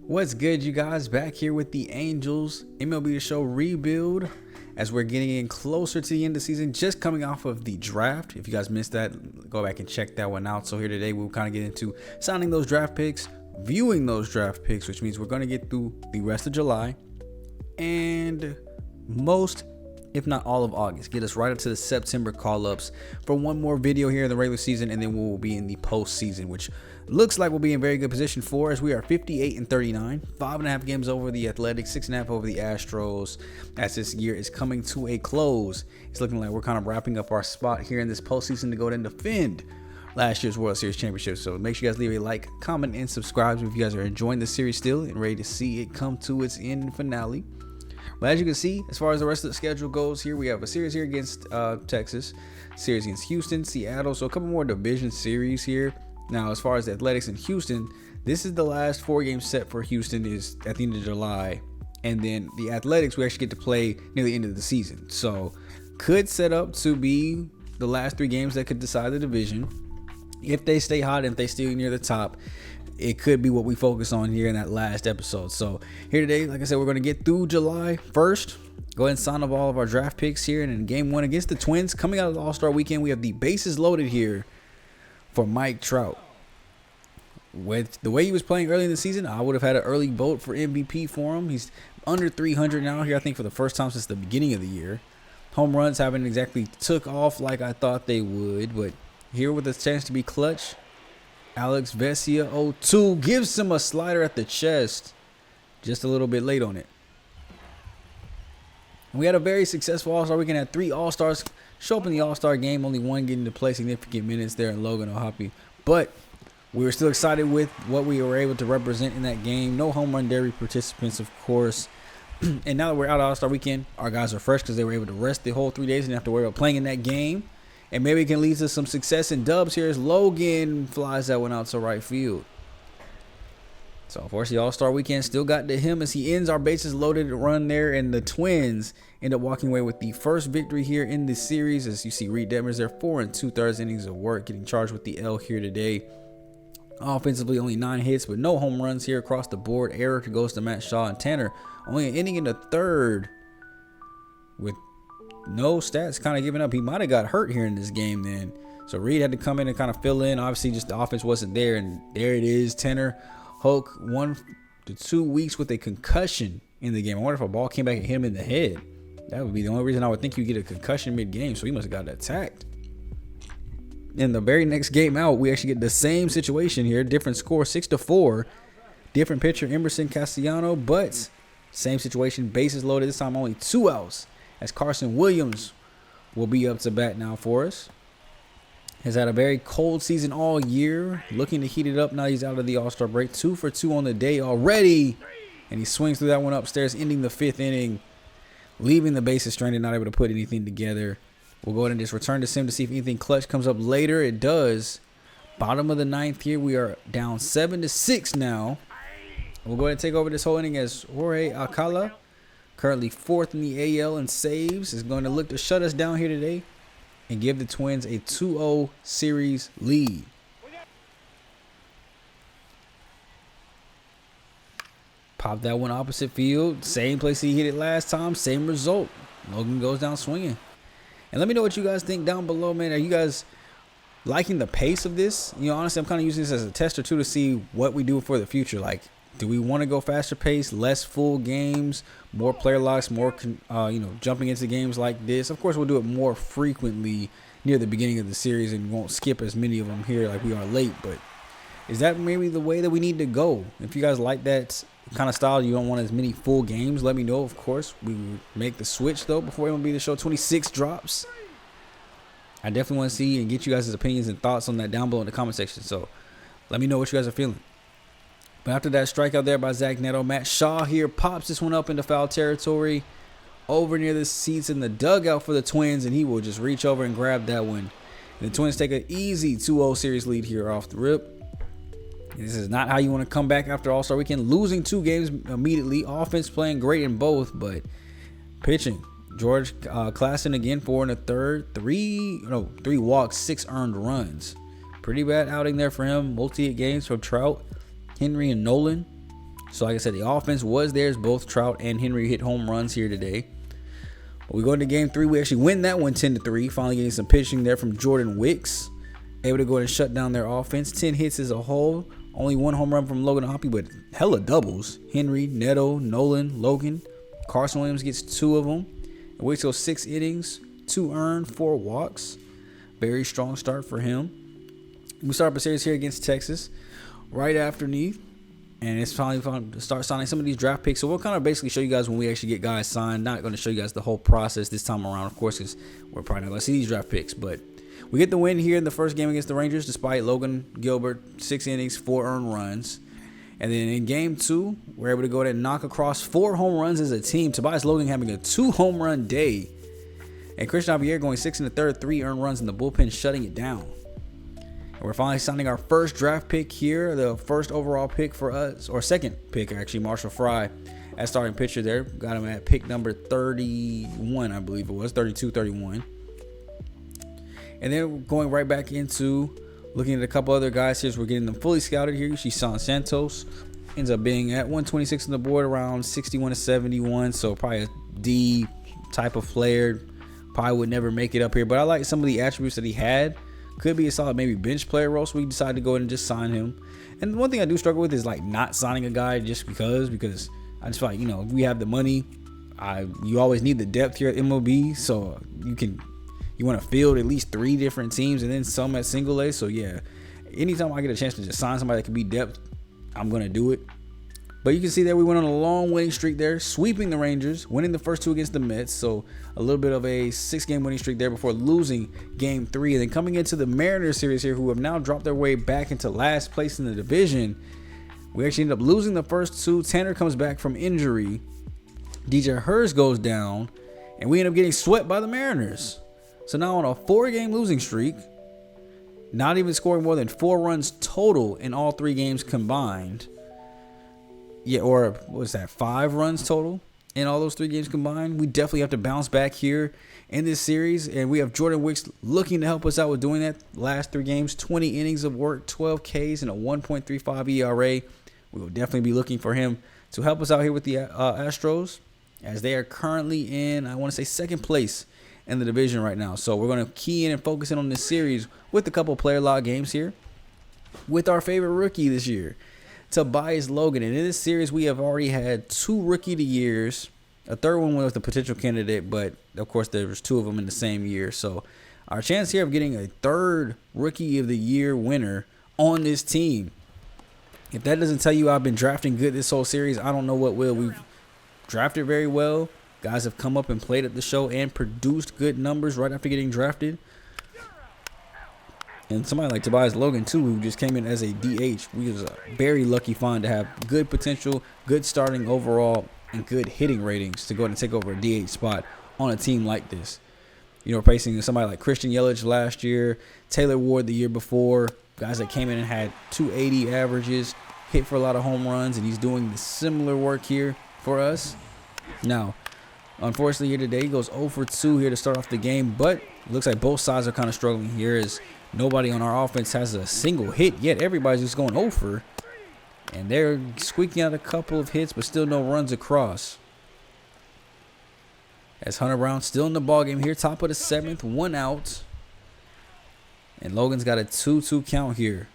What's good, you guys? Back here with the Angels MLB The Show rebuild as we're getting in closer to the end of the season, just coming off of the draft. If you guys missed that, go back and check that one out. So here today, we'll kind of get into signing those draft picks, viewing those draft picks, which means we're going to get through the rest of July and most, if not all, of August. Get us right up to the September call-ups for one more video here in the regular season, and then we'll be in the postseason, which looks like we'll be in very good position for, as we are 58-39, 5.5 games over the Athletics, 6.5 over the Astros, as this year is coming to a close. It's looking like we're kind of wrapping up our spot here in this postseason to go ahead and defend last year's World Series championship. So make sure you guys leave a like, comment, and subscribe if you guys are enjoying the series still and ready to see it come to its end finale. But as you can see, as far as the rest of the schedule goes, here we have a series here against Texas, series against Houston, Seattle, so a couple more division series here. Now, as far as the Athletics in Houston, this is the last 4-game set for Houston is at the end of July. And then the Athletics, we actually get to play near the end of the season. So could set up to be the last 3 games that could decide the division. If they stay hot and if they stay near the top, it could be what we focus on here in that last episode. So here today, like I said, we're going to get through July 1st. Go ahead and sign up all of our draft picks here. And in game 1 against the Twins, coming out of the All-Star weekend, we have the bases loaded here for Mike Trout. With the way he was playing early in the season, I would have had an early vote for MVP for him. He's under 300 now here, I think, for the first time since the beginning of the year. Home runs haven't exactly took off like I thought they would, but here with a chance to be clutch, Alex Vesia 0-2 gives him a slider at the chest, just a little bit late on it. And we had a very successful All-Star weekend. Had 3 All-Stars show up in the All-Star game, only one getting to play significant minutes there in Logan O'Hoppe. But we were still excited with what we were able to represent in that game. No home run derby participants, of course. And now that we're out of All-Star weekend, our guys are fresh because they were able to rest the whole 3 days and didn't have to worry about playing in that game. And maybe it can lead to some success in dubs here as Logan flies that one out to right field. So, unfortunately, All-Star weekend still got to him as he ends our bases loaded run there. And the Twins end up walking away with the first victory here in this series. As you see, Reed Detmers there, 4 2/3 innings of work, getting charged with the L here today. Offensively, only 9 hits, but no home runs here across the board. Error goes to Matt Shaw, and Tanner only an inning in the 3rd with no stats, kind of giving up. He might have got hurt here in this game then. So Reed had to come in and kind of fill in. Obviously, just the offense wasn't there, and there it is. Tanner Hoke 1 to 2 weeks with a concussion in the game. I wonder if a ball came back and hit him in the head. That would be the only reason I would think you get a concussion mid-game, so he must have got attacked. In the very next game out, we actually get the same situation here. Different score, 6-4. Different pitcher, Emerson Castellano, but same situation. Bases loaded. This time only 2 outs, as Carson Williams will be up to bat now for us. Has had a very cold season all year. Looking to heat it up now he's out of the All-Star break. 2 for 2 on the day already. And he swings through that one upstairs, ending the 5th inning, leaving the bases stranded, not able to put anything together. We'll go ahead and just return to sim to see if anything clutch comes up later. It does. Bottom of the 9th here. We are down 7-6 now. We'll go ahead and take over this whole inning as Jorge Alcala, currently 4th in the AL in saves, is going to look to shut us down here today and give the Twins a 2-0 series lead. Pop that one opposite field. Same place he hit it last time. Same result. Logan goes down swinging. And let me know what you guys think down below, man. Are you guys liking the pace of this? You know, honestly, I'm kind of using this as a tester too to see what we do for the future. Like, do we want to go faster pace, less full games, more player locks, more, jumping into games like this? Of course, we'll do it more frequently near the beginning of the series and won't skip as many of them here like we are late. But is that maybe the way that we need to go? If you guys like that kind of style, you don't want as many full games, let me know. Of course, we would make the switch though before MLB The Show 26 drops. I definitely want to see and get you guys' opinions and thoughts on that down below in the comment section. So let me know what you guys are feeling. But after that strikeout there by Zach Neto, Matt Shaw here pops this one up into foul territory over near the seats in the dugout for the Twins, and he will just reach over and grab that one. And the Twins take an easy 2-0 series lead here off the rip. This is not how you want to come back after All-Star weekend, losing 2 games immediately. Offense playing great in both, but pitching. George Klassen again 4 1/3, 3 walks, 6 earned runs. Pretty bad outing there for him. Multi-hit games for Trout, Henry, and Nolan. So like I said, the offense was theirs. Both Trout and Henry hit home runs here today. But we go into game 3. We actually win that one 10-3. Finally getting some pitching there from Jordan Wicks. Able to go ahead and shut down their offense. 10 hits as a whole. Only 1 home run from Logan Hoppy, but hella doubles. Henry, Neto, Nolan, Logan. Carson Williams gets 2 of them. And Wicks goes 6 innings, 2 earned, 4 walks. Very strong start for him. We start up a series here against Texas right afterneath. And it's finally fun to start signing some of these draft picks. So we'll kind of basically show you guys when we actually get guys signed. Not going to show you guys the whole process this time around, of course, because we're probably not going to see these draft picks. But we get the win here in the first game against the Rangers, despite Logan Gilbert, 6 innings, 4 earned runs. And then in game 2, we're able to go ahead and knock across 4 home runs as a team. Tobias Logan having a 2 home run day. And Christian Javier going 6 1/3, 3 earned runs in the bullpen, shutting it down. And we're finally signing our first draft pick here, the first overall pick for us, or second pick actually, Marshall Fry as starting pitcher there. Got him at pick number 31, I believe it was, 32, 31. And then going right back into looking at a couple other guys here. So we're getting them fully scouted here. You see San Santos ends up being at 126 on the board, around 61 to 71. So probably a D type of player. Probably would never make it up here. But I like some of the attributes that he had. Could be a solid maybe bench player role, so we decided to go ahead and just sign him. And one thing I do struggle with is like not signing a guy just because I just feel like, you know, if we have the money, you always need the depth here at MLB, so you want to field at least 3 different teams and then some at single A. So yeah, anytime I get a chance to just sign somebody that can be depth, I'm gonna do it. But you can see that we went on a long winning streak there, sweeping the Rangers, winning the first 2 against the Mets. So a little bit of a 6-game winning streak there before losing game 3. And then coming into the Mariners series here, who have now dropped their way back into last place in the division. We actually ended up losing the first 2. Tanner comes back from injury. DJ Hurst goes down. And we end up getting swept by the Mariners. So now on a 4-game losing streak, not even scoring more than 4 runs total in all 3 games combined. Yeah, or what's that, 5 runs total in all those 3 games combined. We definitely have to bounce back here in this series. And we have Jordan Wicks looking to help us out with doing that. Last 3 games, 20 innings of work, 12 Ks, and a 1.35 ERA. We will definitely be looking for him to help us out here with the Astros, as they are currently in, I want to say, 2nd place in the division right now. So we're going to key in and focus in on this series with a couple player log games here with our favorite rookie this year, Tobias Logan. And in this series, we have already had 2 rookie of the years. A 3rd one was a potential candidate, but of course there was 2 of them in the same year. So our chance here of getting a 3rd rookie of the year winner on this team. If that doesn't tell you I've been drafting good this whole series, I don't know what will. We've drafted very well. Guys have come up and played at the show and produced good numbers right after getting drafted. And somebody like Tobias Logan, too, who just came in as a DH. We was a very lucky find to have good potential, good starting overall, and good hitting ratings to go ahead and take over a DH spot on a team like this. You know, facing somebody like Christian Yelich last year, Taylor Ward the year before, guys that came in and had 280 averages, hit for a lot of home runs, and he's doing the similar work here for us. Now, unfortunately, here today, he goes 0 for 2 here to start off the game, but it looks like both sides are kind of struggling here, as nobody on our offense has a single hit yet. Everybody's just going 0 for, and they're squeaking out a couple of hits, but still no runs across. As Hunter Brown still in the ballgame here, top of the 7th, 1 out. And Logan's got a 2-2 count here.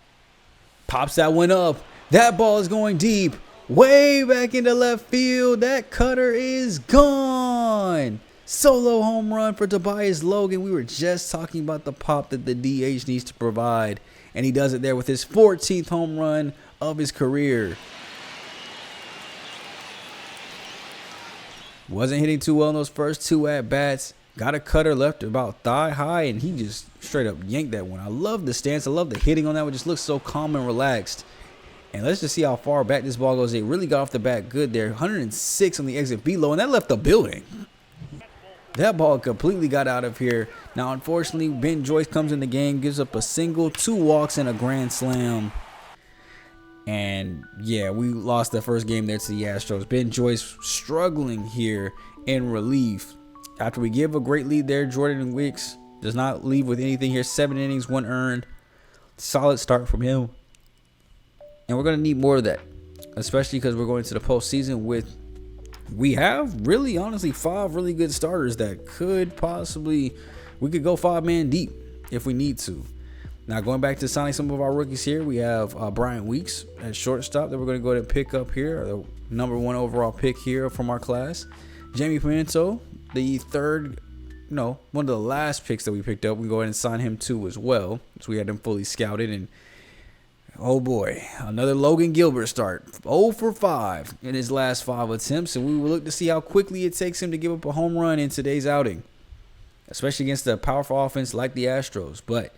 Pops that one up. That ball is going deep. Way back into left field. That cutter is gone. Solo home run for Tobias Logan. We were just talking about the pop that the DH needs to provide. And he does it there with his 14th home run of his career. Wasn't hitting too well in those first 2 at-bats. Got a cutter left about thigh high, and he just straight up yanked that one. I love the stance. I love the hitting on that one. Just looks so calm and relaxed. And let's just see how far back this ball goes. It really got off the bat good there. 106 on the exit below, and that left the building. That ball completely got out of here. Now, unfortunately, Ben Joyce comes in the game, gives up a single, 2 walks, and a grand slam. And, yeah, we lost the first game there to the Astros. Ben Joyce struggling here in relief. After we give a great lead there, Jordan Wicks does not leave with anything here. 7 innings, 1 earned. Solid start from him. And we're going to need more of that. especially because we're going to the postseason with, we have really honestly 5 really good starters that could possibly, we could go 5-man deep if we need to. Now going back to signing some of our rookies here, we have Brian Weeks at shortstop that we're going to go ahead and pick up here, the number 1 overall pick here from our class. Jamie Pimento, the one of the last picks that we picked up, we go ahead and sign him too as well, so we had him fully scouted. And oh boy, another Logan Gilbert start, 0 for 5 in his last 5 attempts, and we will look to see how quickly it takes him to give up a home run in today's outing, especially against a powerful offense like the Astros. But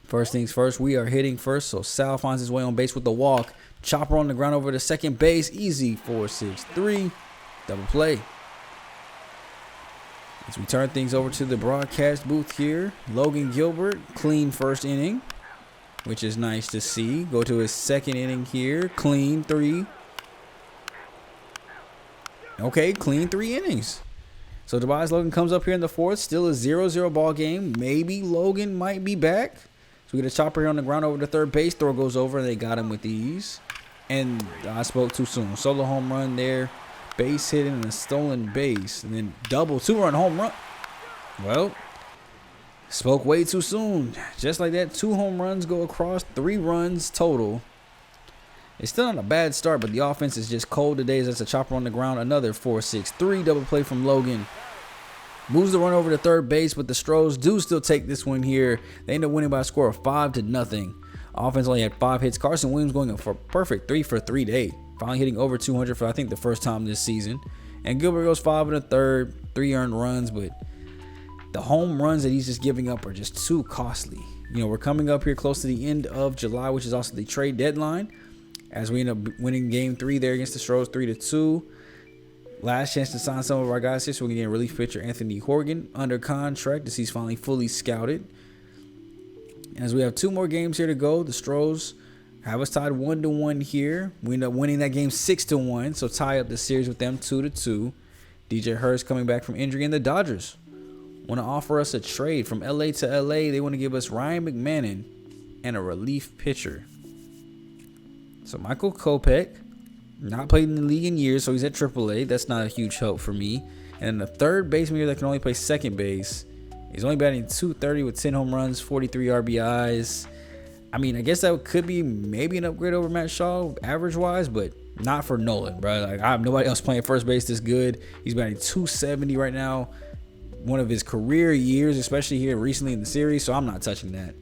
first things first, we are hitting first, so Sal finds his way on base with the walk. Chopper on the ground over to second base, easy 4-6-3, double play. As we turn things over to the broadcast booth here, Logan Gilbert, clean first inning, which is nice to see. Go to his second inning here, clean 3. Okay, clean 3 innings. So Tobias Logan comes up here in the 4th, still a 0-0 ball game. Maybe Logan might be back. So we get a chopper here on the ground over to third base. Throw goes over, and they got him with ease. And I spoke too soon. Solo home run there. Base hit and a stolen base, and then double 2-run home run. Well, spoke way too soon. Just like that, 2 home runs go across, 3 runs total. It's still not a bad start, but the offense is just cold today. As that's a chopper on the ground. Another 4-6-3 double play from Logan. Moves the run over to third base, but the Stros do still take this one here. They end up winning by a score of 5-0. Offense only had 5 hits. Carson Williams going for perfect 3 for 3 today. Finally hitting over 200 for, I think, the first time this season. And Gilbert goes 5 1/3, 3 earned runs, but the home runs that he's just giving up are just too costly. We're coming up here close to the end of July, which is also the trade deadline, as we end up winning game 3 there against the Stros 3-2. Last chance to sign some of our guys here, so we can get a relief pitcher Anthony Horgan under contract as he's finally fully scouted. As we have 2 more games here to go, the Stros have us tied 1-1 here. We end up winning that game 6-1, so tie up the series with them 2-2. DJ Hurst coming back from injury, and the Dodgers want to offer us a trade from LA to LA. They want to give us Ryan McMahon and a relief pitcher. So Michael Kopech, not played in the league in years, so he's at AAA. That's not a huge help for me. And then the third baseman here that can only play second base. He's only batting .230 with 10 home runs, 43 RBIs. I mean, I guess that could be maybe an upgrade over Matt Shaw average-wise, but not for Nolan, bro. Like, I have nobody else playing first base this good. He's batting .270 right now. One of his career years, especially here recently in the series, so I'm not touching that.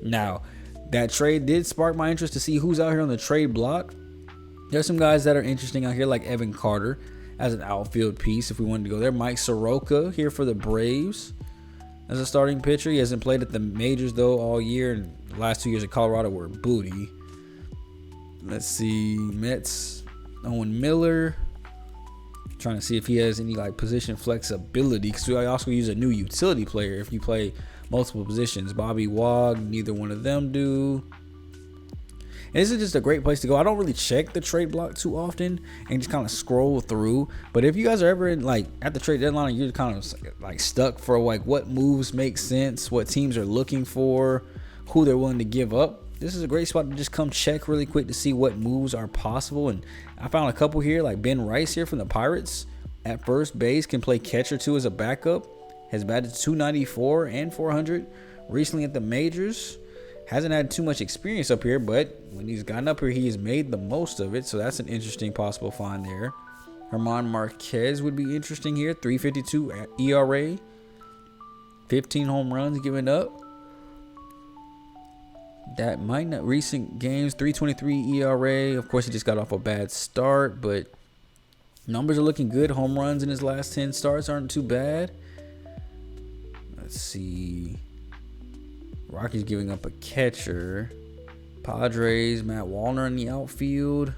Now, that trade did spark my interest to see who's out here on the trade block. There's some guys that are interesting out here, like Evan Carter as an outfield piece if we wanted to go there. Mike Soroka here for the Braves as a starting pitcher. He hasn't played at the majors, though, all year, and the last 2 years at Colorado were booty. Let's see, Mets, Owen Miller. Trying to see if he has any position flexibility, because we also use a new utility player if you play multiple positions. Bobby Wag, neither one of them do. And this is just a great place to go. I don't really check the trade block too often and just kind of scroll through. But if you guys are ever at the trade deadline and you're kind of stuck for what moves make sense, what teams are looking for, who they're willing to give up, this is a great spot to just come check really quick to see what moves are possible. And I found a couple here, like Ben Rice here from the Pirates at first base, can play catcher too as a backup. Has batted .294 and .400 recently at the majors. Hasn't had too much experience up here, but when he's gotten up here, he has made the most of it. So that's an interesting possible find there. Herman Marquez would be interesting here. 3.52 ERA. 15 home runs given up. That might not, recent games, 3.23 ERA. Of course, he just got off a bad start, but numbers are looking good. Home runs in his last 10 starts aren't too bad. Let's see. Rockies giving up a catcher. Padres, Matt Wallner in the outfield.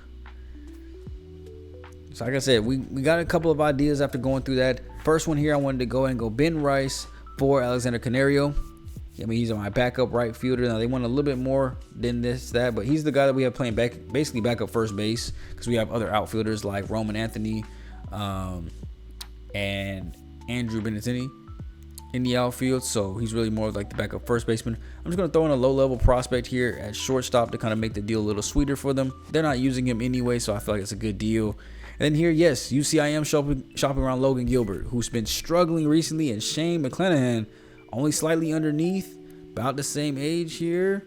So like I said, we got a couple of ideas after going through that. First one here, I wanted to go and go Ben Rice for Alexander Canario. I mean, he's on my backup right fielder. Now, they want a little bit more than that, but he's the guy that we have playing basically backup first base, because we have other outfielders like Roman Anthony and Andrew Benintendi in the outfield, so he's really more like the backup first baseman. I'm just going to throw in a low-level prospect here at shortstop to kind of make the deal a little sweeter for them. They're not using him anyway, so I feel like it's a good deal. And then here, yes, UCIM shopping around Logan Gilbert, who's been struggling recently, and Shane McClanahan, only slightly underneath, about the same age here.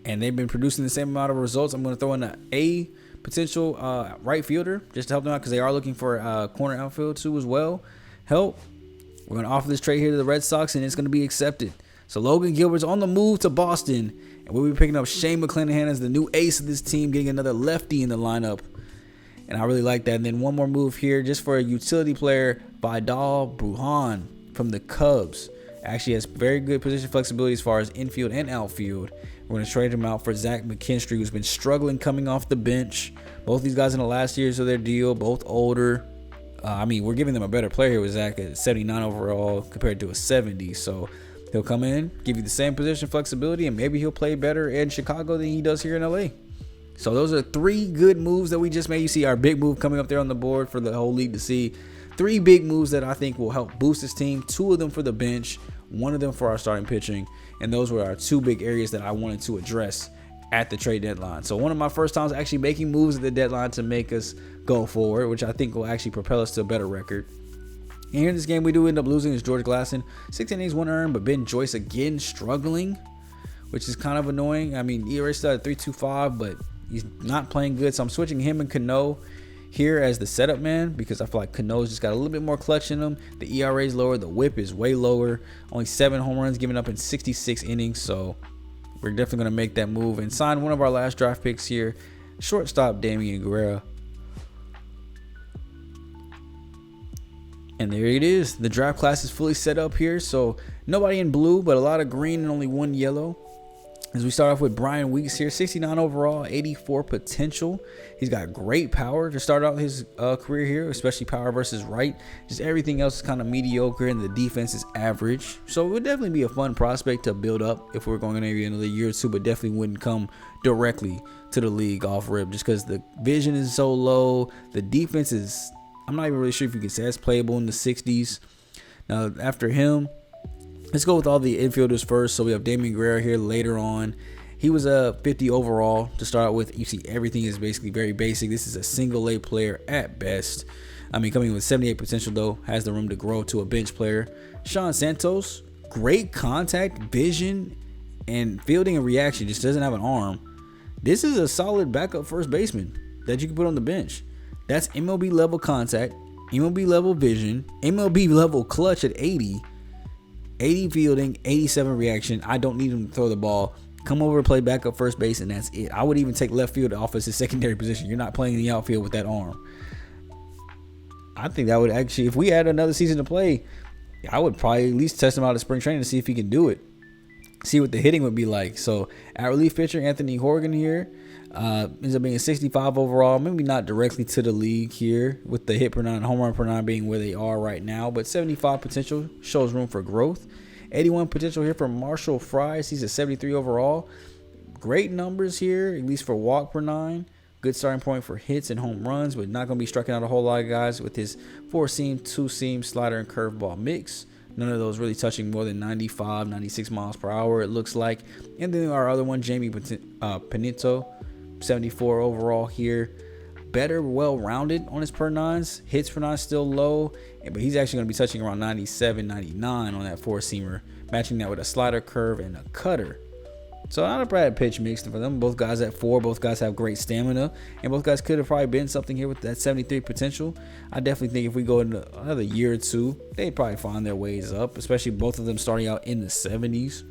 And they've been producing the same amount of results. I'm going to throw in a potential right fielder just to help them out because they are looking for corner outfield too as well. Help. We're going to offer this trade here to the Red Sox, and it's going to be accepted. So Logan Gilbert's on the move to Boston, and we'll be picking up Shane McClanahan as the new ace of this team, getting another lefty in the lineup. And I really like that. And then one more move here just for a utility player, Vidal Brujan from the Cubs. Actually has very good position flexibility as far as infield and outfield. We're going to trade him out for Zach McKinstry, who's been struggling coming off the bench. Both these guys in the last years of their deal, both older. I mean, we're giving them a better player here with Zach at 79 overall compared to a 70. So he'll come in, give you the same position flexibility, and maybe he'll play better in Chicago than he does here in LA. So those are 3 good moves that we just made. You see our big move coming up there on the board for the whole league to see. 3 big moves that I think will help boost this team. 2 of them for the bench, 1 of them for our starting pitching. And those were our 2 big areas that I wanted to address at the trade deadline. So one of my first times actually making moves at the deadline to make us go forward, which I think will actually propel us to a better record. And here in this game, we do end up losing is George Glasson. 6 innings, 1 earned, but Ben Joyce again struggling, which is kind of annoying. I mean, ERA still at 3.25, but he's not playing good. So I'm switching him and Cano here as the setup man because I feel like Cano's just got a little bit more clutch in him. The ERA is lower. The whip is way lower. Only 7 home runs given up in 66 innings. So we're definitely going to make that move and sign one of our last draft picks here. Shortstop Damian Guerrero. And there it is. The draft class is fully set up here. So nobody in blue, but a lot of green and only 1 yellow. As we start off with Brian Weeks here, 69 overall, 84 potential. He's got great power to start out his career here, especially power versus right. Just everything else is kind of mediocre, and the defense is average. So it would definitely be a fun prospect to build up if we're going to maybe another year or 2, but definitely wouldn't come directly to the league off rip just because the vision is so low. The defense is, I'm not even really sure if you can say it's playable in the 60s. Now, after him, let's go with all the infielders first. So we have Damian Guerrero here later on. He was a 50 overall to start with. You see everything is basically very basic. This is a single A player at best. I mean, coming in with 78 potential though, has the room to grow to a bench player. Sean Santos, great contact, vision, and fielding and reaction. Just doesn't have an arm. This is a solid backup first baseman that you can put on the bench. That's MLB level contact, MLB level vision, MLB level clutch at 80 fielding, 87 reaction. I don't need him to throw the ball. Come over and play backup first base, and that's it. I would even take left field off as his secondary position. You're not playing in the outfield with that arm. I think that would actually, if we had another season to play, I would probably at least test him out at spring training to see if he can do it. See what the hitting would be like. So at relief pitcher, Anthony Horgan here. Ends up being a 65 overall, maybe not directly to the league here with the hit per 9, home run per 9 being where they are right now, but 75 potential, shows room for growth. 81 potential here for Marshall Fries. He's a 73 overall. Great numbers here, at least for walk per 9. Good starting point for hits and home runs, but not going to be striking out a whole lot of guys with his 4-seam, 2-seam, slider, and curveball mix. None of those really touching more than 95, 96 miles per hour, it looks like. And then our other one, Jamie Pinito, 74 overall here. Better, well-rounded on his per 9s. Hits per 9 still low, but he's actually going to be touching around 97, 99 on that 4-seamer, matching that with a slider, curve, and a cutter. So not a bad pitch mix for them. Both guys at 4. Both guys have great stamina, and both guys could have probably been something here with that 73 potential. I definitely think if we go into another year or 2, they'd probably find their ways up, especially both of them starting out in the 70s.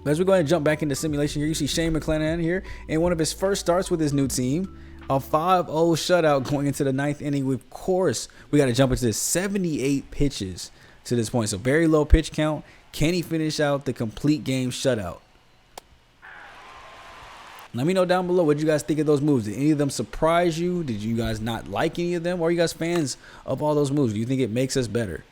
As we go ahead and jump back into simulation here, you see Shane McClanahan here in one of his first starts with his new team. A 5-0 shutout going into the 9th inning. Of course, we got to jump into this 78 pitches to this point. So very low pitch count. Can he finish out the complete game shutout? Let me know down below what you guys think of those moves. Did any of them surprise you? Did you guys not like any of them? Or are you guys fans of all those moves? Do you think it makes us better?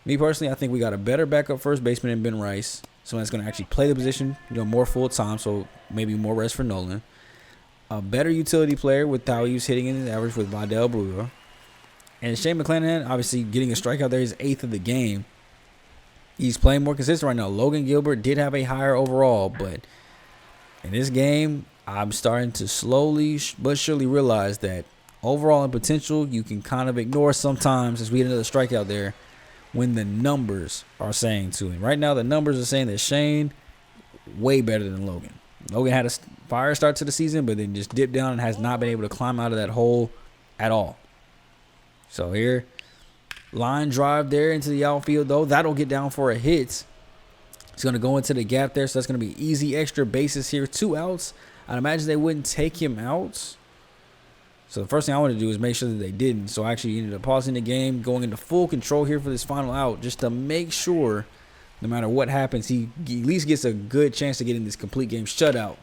Me personally, I think we got a better backup first baseman than Ben Rice. Someone that's going to actually play the position, more full time, so maybe more rest for Nolan. A better utility player with how he was hitting in his average with Vidal Bruja. And Shane McClanahan, obviously getting a strikeout there, he's 8th of the game. He's playing more consistent right now. Logan Gilbert did have a higher overall, but in this game, I'm starting to slowly but surely realize that overall and potential, you can kind of ignore sometimes as we get another strikeout there when the numbers are saying to him. Right now, the numbers are saying that Shane, way better than Logan. Logan had a fire start to the season, but then just dipped down and has not been able to climb out of that hole at all. So here, line drive there into the outfield, though. That'll get down for a hit. It's going to go into the gap there, so that's going to be easy extra bases here. 2 outs. I'd imagine they wouldn't take him out. So the first thing I wanted to do is make sure that they didn't. So I actually ended up pausing the game, going into full control here for this final out, just to make sure no matter what happens, he at least gets a good chance to get in this complete game shutout.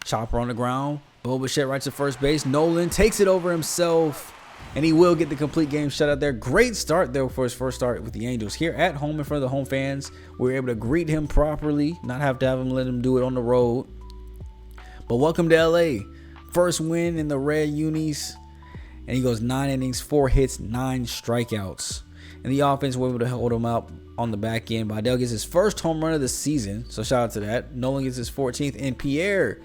Chopper on the ground. Bo Bichette right to first base. Nolan takes it over himself, and he will get the complete game shutout there. Great start, though, for his first start with the Angels. Here at home in front of the home fans, we were able to greet him properly, not have to have him let him do it on the road. But welcome to LA. First win in the red unis. And he goes 9 innings, 4 hits, 9 strikeouts. And the offense were able to hold him out on the back end. Vidal gets his first home run of the season, so shout out to that. Nolan gets his 14th, and Pierre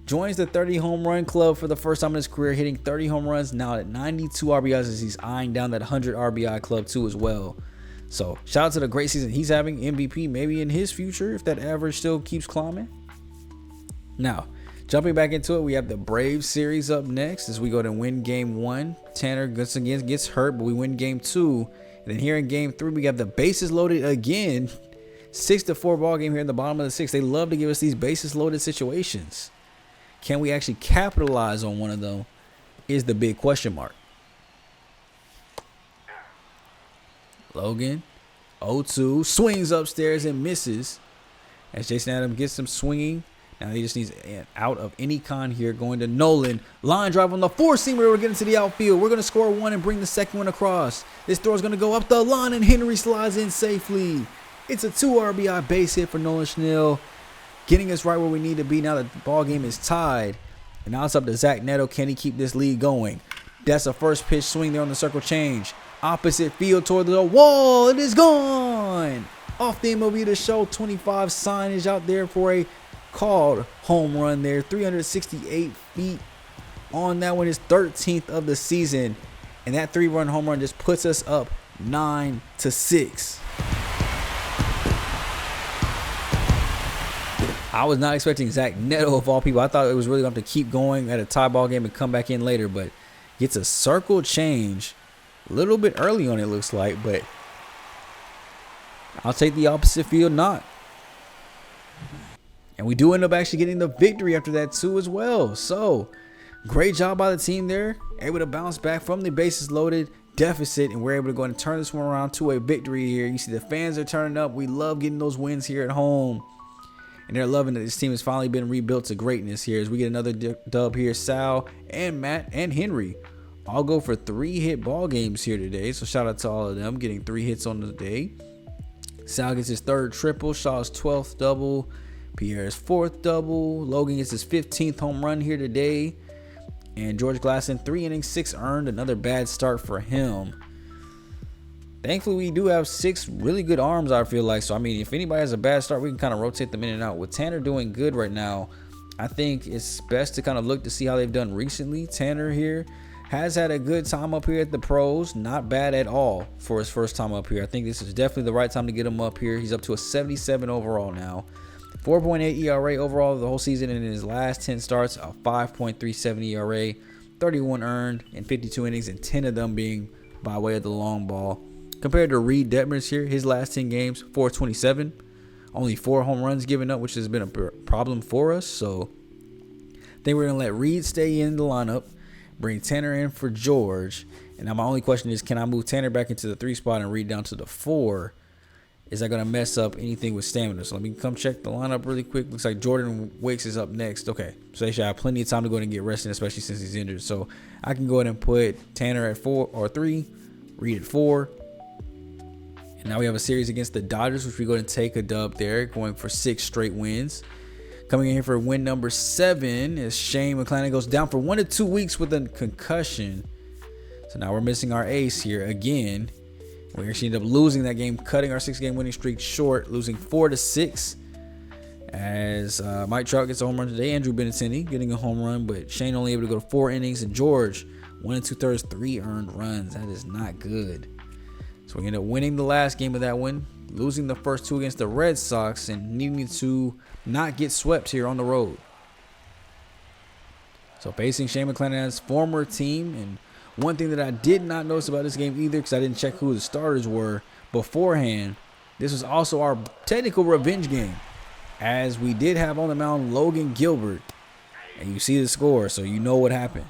joins the 30 home run club for the first time in his career, hitting 30 home runs, now at 92 RBIs as he's eyeing down that 100 RBI club too as well. So shout out to the great season he's having. MVP maybe in his future if that average still keeps climbing. Now, jumping back into it, we have the Braves series up next as we go to win game 1. Tanner gets hurt, but we win game 2. And then here in game 3, we have the bases loaded again. 6-4 ball game here in the bottom of the 6th. They love to give us these bases loaded situations. Can we actually capitalize on one of them is the big question mark. Logan, 0-2, swings upstairs and misses. As Jason Adams gets some swinging. Now he just needs an out of any kind here. Going to Nolan. Line drive on the 4-seamer. We're getting to the outfield. We're going to score 1 and bring the second one across. This throw is going to go up the line, and Henry slides in safely. It's a 2 RBI base hit for Nolan Schnell, getting us right where we need to be. Now the ball game is tied. And now it's up to Zach Neto. Can he keep this lead going? That's a first pitch swing there on the circle change. Opposite field toward the wall. It is gone. Off the MLB The Show 25 signage out there for a called home run there. 368 feet on that one. His 13th of the season. And that 3-run home run just puts us up 9-6. I was not expecting Zach Neto of all people. I thought it was really going to have to keep going at a tie ball game and come back in later, but gets a circle change a little bit early on, it looks like, but I'll take the opposite field knock. And we do end up actually getting the victory after that too as well. So great job by the team there, able to bounce back from the bases loaded deficit, and we're able to go and turn this one around to a victory here. You see the fans are turning up. We love getting those wins here at home. And they're loving that this team has finally been rebuilt to greatness here as we get another dub here. Sal and Matt and Henry all go for 3-hit ball games here today. So shout out to all of them getting 3 hits on the day. Sal gets his 3rd triple. Shaw's 12th double. Pierre's 4th double. Logan gets his 15th home run here today. And George Glasson, 3 innings, 6 earned. Another bad start for him. Thankfully, we do have 6 really good arms, I feel like. So, I mean, if anybody has a bad start, we can kind of rotate them in and out. With Tanner doing good right now, I think it's best to kind of look to see how they've done recently. Tanner here has had a good time up here at the pros. Not bad at all for his first time up here. I think this is definitely the right time to get him up here. He's up to a 77 overall now. 4.8 ERA overall the whole season, and in his last 10 starts, a 5.37 ERA, 31 earned in 52 innings, and 10 of them being by way of the long ball. Compared to Reed Detmers here, his last 10 games, 427. Only 4 home runs given up, which has been a problem for us. So I think we're going to let Reed stay in the lineup, bring Tanner in for George. And now my only question is, can I move Tanner back into the 3 spot and Reed down to the 4? Is that going to mess up anything with stamina? So let me come check the lineup really quick. Looks like Jordan Wicks is up next. Okay, so they should have plenty of time to go ahead and get rested, especially since he's injured. So I can go ahead and put Tanner at 4 or 3, Reed at 4. And now we have a series against the Dodgers, which we go and take a dub there, going for 6 straight wins. Coming in here for win number 7 is Shane McClanahan. Goes down for 1 to 2 weeks with a concussion. So now we're missing our ace here again. We actually ended up losing that game, cutting our 6-game winning streak short, losing 4 to 6. As Mike Trout gets a home run today, Andrew Benintendi getting a home run, but Shane only able to go to 4 innings, and George 1 2/3, 3 earned runs. That is not good. So we end up winning the last game of that one, losing the first 2 against the Red Sox, and needing to not get swept here on the road. So facing Shane McClanahan's former team, and one thing that I did not notice about this game either, because I didn't check who the starters were beforehand, this was also our technical revenge game, as we did have on the mound Logan Gilbert, and you see the score, so you know what happened.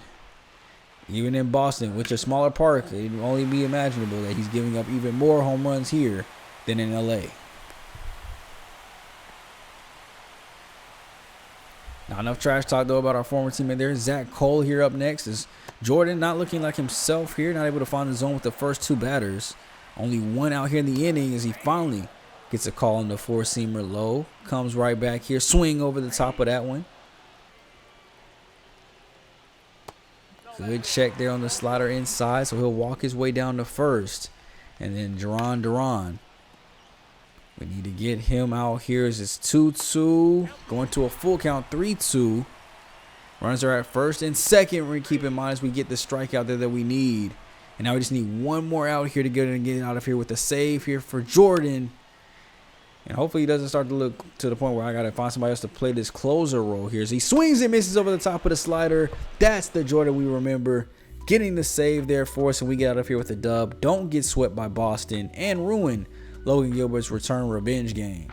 Even in Boston, which is a smaller park, it would only be imaginable that he's giving up even more home runs here than in LA. Not enough trash talk though about our former teammate there. Zach Cole here up next is Jordan, not looking like himself here, not able to find the zone with the first 2 batters. Only 1 out here in the inning as he finally gets a call on the 4-seamer low. Comes right back here, swing over the top of that one. Good check there on the slider inside, so he'll walk his way down to first. And then Duran Duran, we need to get him out here as it's 2-2, going to a full count, 3-2. Runners are at first and second. We keep in mind as we get the strikeout there that we need. And now we just need 1 more out here to get out of here with a save here for Jordan. And hopefully he doesn't start to look to the point where I got to find somebody else to play this closer role here. As he swings and misses over the top of the slider. That's the Jordan we remember. Getting the save there for us, and we get out of here with a dub. Don't get swept by Boston and ruin Logan Gilbert's return revenge game.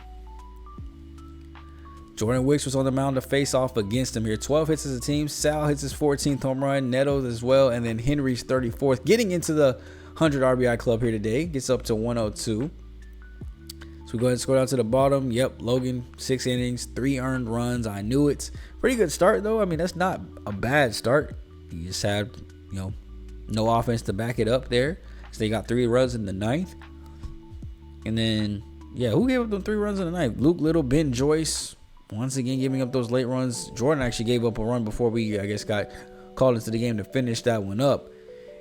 Jordan Wicks was on the mound to face off against him here. 12 hits as a team. Sal hits his 14th home run. Neto as well. And then Henry's 34th. Getting into the 100 RBI club here today. Gets up to 102. So we go ahead and scroll down to the bottom. Yep, Logan, 6 innings, 3 earned runs. I knew it. Pretty good start, though. I mean, that's not a bad start. You just had, no offense to back it up there. So they got 3 runs in the 9th. And then, yeah, who gave up them 3 runs in the 9th? Luke Little, Ben Joyce, once again giving up those late runs. Jordan actually gave up a run before we, I guess, got called into the game to finish that one up.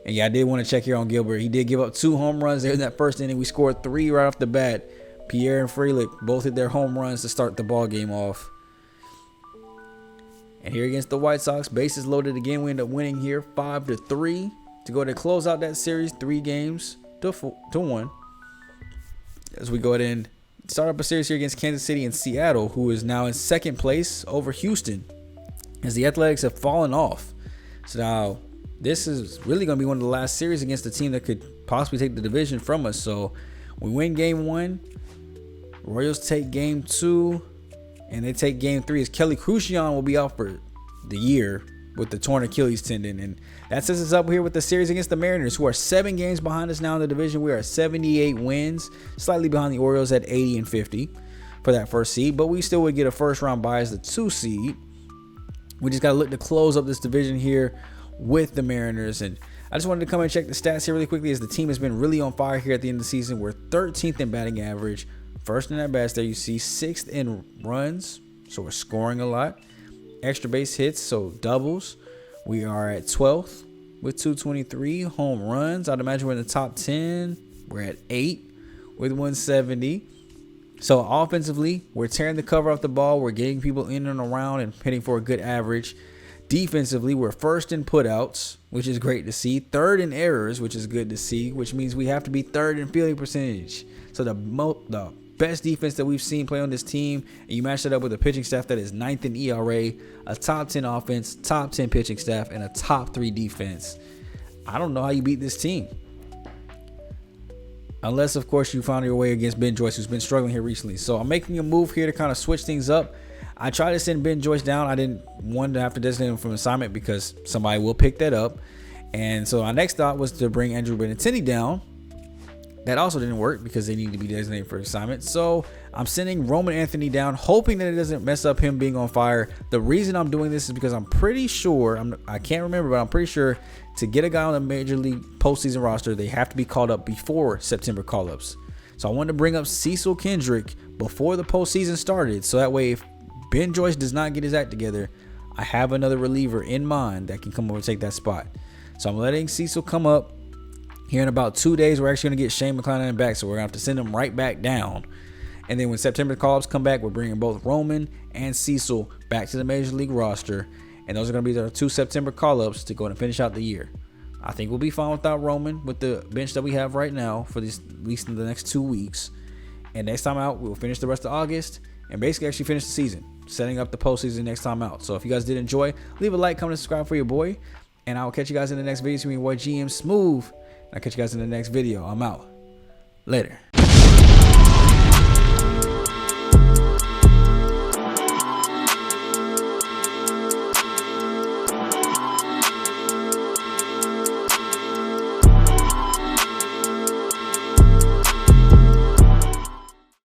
And, yeah, I did want to check here on Gilbert. He did give up 2 home runs there in that first inning. We scored 3 right off the bat. Pierre and Frelick both hit their home runs to start the ball game off. And here against the White Sox, bases loaded again. We end up winning here 5-3 to go to close out that series, 3 games to 1. As we go ahead and start up a series here against Kansas City and Seattle, who is now in 2nd place over Houston, as the Athletics have fallen off. So now this is really going to be one of the last series against the team that could possibly take the division from us. So we win game 1. Royals take game 2, and they take game 3 as Kelly Crucian will be out for the year with the torn Achilles tendon. And that sets us up here with the series against the Mariners, who are 7 games behind us now in the division. We are at 78 wins, slightly behind the Orioles at 80 and 50 for that first seed, but we still would get a first round bye as the 2 seed. We just got to look to close up this division here with the Mariners. And I just wanted to come and check the stats here really quickly, as the team has been really on fire here at the end of the season. We're 13th in batting average, 1st in at bats there. You see 6th in runs, so we're scoring a lot. Extra base hits, so doubles. We are at 12th with 223 home runs. I'd imagine we're in the top 10. We're at 8 with 170. So offensively, we're tearing the cover off the ball. We're getting people in and around and hitting for a good average. Defensively, we're 1st in putouts, which is great to see. 3rd in errors, which is good to see, which means we have to be 3rd in fielding percentage. So the best defense that we've seen play on this team, and you match that up with a pitching staff that is 9th in ERA, a top 10 offense, top 10 pitching staff, and a top 3 defense. I don't know how you beat this team. Unless, of course, you found your way against Ben Joyce, who's been struggling here recently. So I'm making a move here to kind of switch things up. I tried to send Ben Joyce down. I didn't want to have to designate him from assignment because somebody will pick that up. And so our next thought was to bring Andrew Benintendi down. That also didn't work because they need to be designated for assignment. So I'm sending Roman Anthony down, hoping that it doesn't mess up him being on fire. The reason I'm doing this is because I'm pretty sure, I can't remember, but I'm pretty sure to get a guy on the Major League postseason roster, they have to be called up before September call-ups. So I wanted to bring up Cecil Kendrick before the postseason started. So that way, if Ben Joyce does not get his act together, I have another reliever in mind that can come over and take that spot. So I'm letting Cecil come up. Here in about 2 days, we're actually going to get Shane McClanahan back, so we're going to have to send him right back down. And then when September call-ups come back, we're bringing both Roman and Cecil back to the Major League roster. And those are going to be our 2 September call-ups to go and finish out the year. I think we'll be fine without Roman with the bench that we have right now for this, at least in the next 2 weeks. And next time out, we'll finish the rest of August and basically actually finish the season, setting up the postseason next time out. So if you guys did enjoy, leave a like, comment, and subscribe for your boy. And I'll catch you guys in the next video. It's me, your boy GM Smooth. I'll catch you guys in the next video. I'm out. Later.